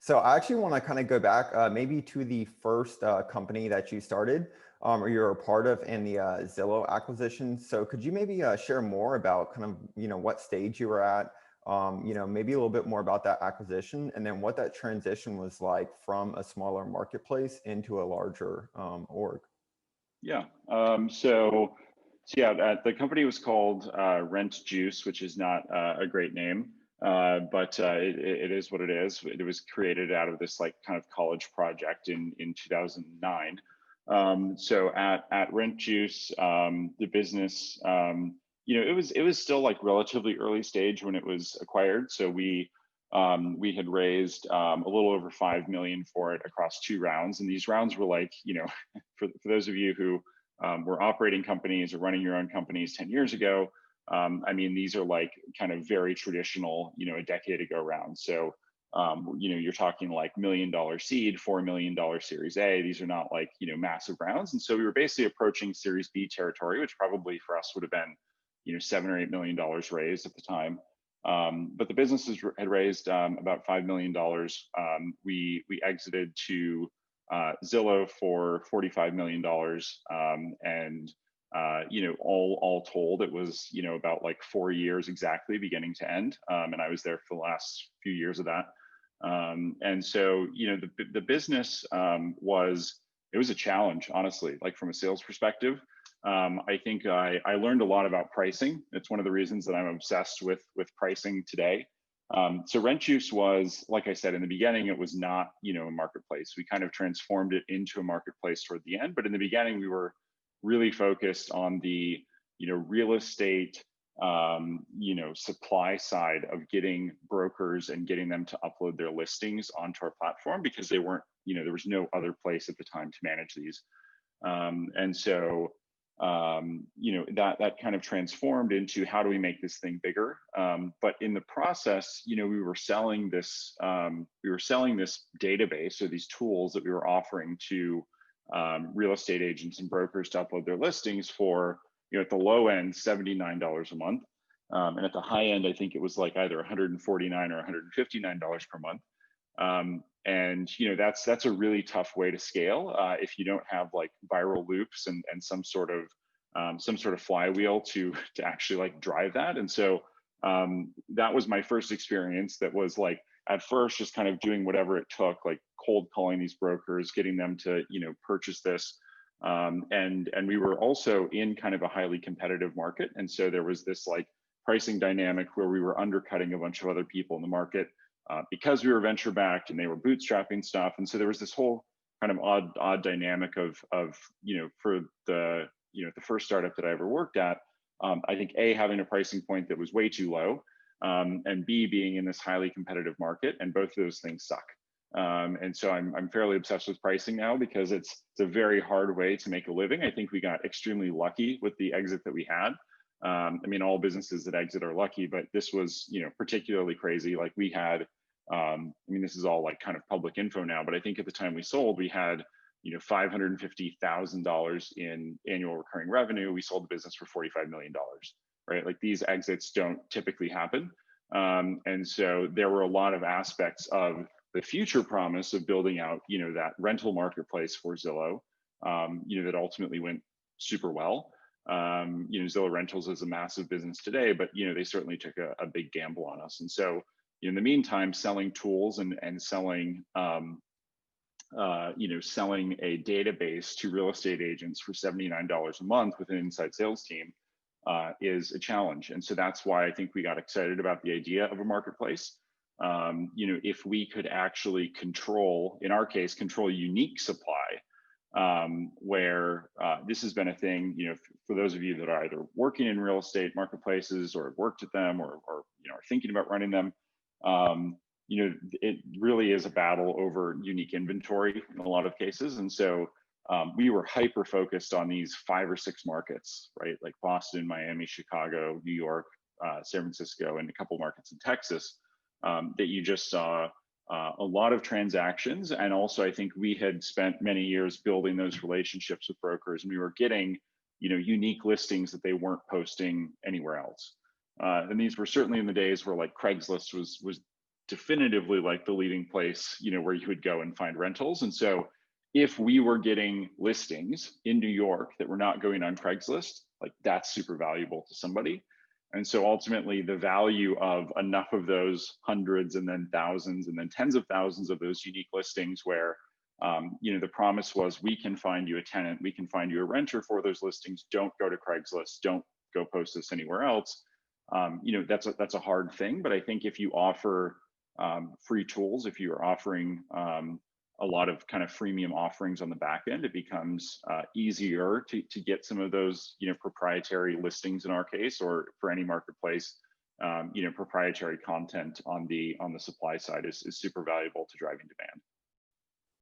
So I actually want to kind of go back maybe to the first company that you started or you're a part of in the Zillow acquisition. So could you maybe share more about kind of, what stage you were at, maybe a little bit more about that acquisition and then what that transition was like from a smaller marketplace into a larger org? Yeah. So the company was called Rent Juice, which is not a great name, but it is what it is. It was created out of this like kind of college project in 2009. So at Rent Juice, the business, it was still like relatively early stage when it was acquired. So we had raised a little over 5 million for it across 2 rounds, and these rounds were like, for those of you who were operating companies or running your own companies 10 years ago, I mean, these are like kind of very traditional, a decade ago rounds. So, you're talking like $1 million seed, $4 million Series A. These are not like, massive rounds. And so we were basically approaching Series B territory, which probably for us would have been, $7 or $8 million raised at the time. But the businesses had raised about $5 million. We exited to Zillow for $45 million, and all told, it was about like 4 years exactly, beginning to end. And I was there for the last few years of that. And so the business it was a challenge, honestly, like from a sales perspective. I think I learned a lot about pricing. It's one of the reasons that I'm obsessed with pricing today. So Rent Juice was, like I said, in the beginning, it was not, a marketplace. We kind of transformed it into a marketplace toward the end. But in the beginning, we were really focused on the, real estate, supply side of getting brokers and getting them to upload their listings onto our platform, because they weren't, there was no other place at the time to manage these. And so that kind of transformed into how do we make this thing bigger. But in the process, we were selling this database, or these tools that we were offering to real estate agents and brokers to upload their listings for, at the low end, $79 a month. And at the high end, I think it was like either $149 or $159 per month. And that's a really tough way to scale if you don't have like viral loops and some sort of flywheel to actually like drive that. And so that was my first experience. That was like at first just kind of doing whatever it took, like cold calling these brokers, getting them to purchase this. And we were also in kind of a highly competitive market, and so there was this like pricing dynamic where we were undercutting a bunch of other people in the market. Because we were venture backed and they were bootstrapping stuff. And so there was this whole kind of odd dynamic of for the first startup that I ever worked at, I think A, having a pricing point that was way too low, and B, being in this highly competitive market, and both of those things suck. And so I'm fairly obsessed with pricing now, because it's a very hard way to make a living. I think we got extremely lucky with the exit that we had. I mean, all businesses that exit are lucky, but this was, particularly crazy. Like we had, I mean, this is all like kind of public info now, but I think at the time we sold, we had, $550,000 in annual recurring revenue. We sold the business for $45 million, right? Like these exits don't typically happen. And so there were a lot of aspects of the future promise of building out, that rental marketplace for Zillow, that ultimately went super well. Zillow Rentals is a massive business today, but they certainly took a big gamble on us. And so in the meantime, selling tools and selling selling a database to real estate agents for $79 a month with an inside sales team is a challenge. And so that's why I think we got excited about the idea of a marketplace. If we could actually control, in our case, control unique supply, where this has been a thing, for those of you that are either working in real estate marketplaces or have worked at them or are thinking about running them, it really is a battle over unique inventory in a lot of cases. And so we were hyper focused on these 5 or 6 markets, right? Like Boston, Miami, Chicago, New York, San Francisco, and a couple markets in Texas, that you just saw a lot of transactions. And also, I think we had spent many years building those relationships with brokers, and we were getting, unique listings that they weren't posting anywhere else. And these were certainly in the days where like Craigslist was definitively like the leading place, where you would go and find rentals. And so if we were getting listings in New York that were not going on Craigslist, like that's super valuable to somebody. And so ultimately the value of enough of those hundreds and then thousands and then tens of thousands of those unique listings where the promise was, we can find you a tenant, we can find you a renter for those listings. Don't go to Craigslist, don't go post this anywhere else. That's a hard thing. But I think if you offer free tools, if you're offering a lot of kind of freemium offerings on the back end, it becomes easier to get some of those, proprietary listings in our case, or for any marketplace, proprietary content on the supply side is super valuable to driving demand.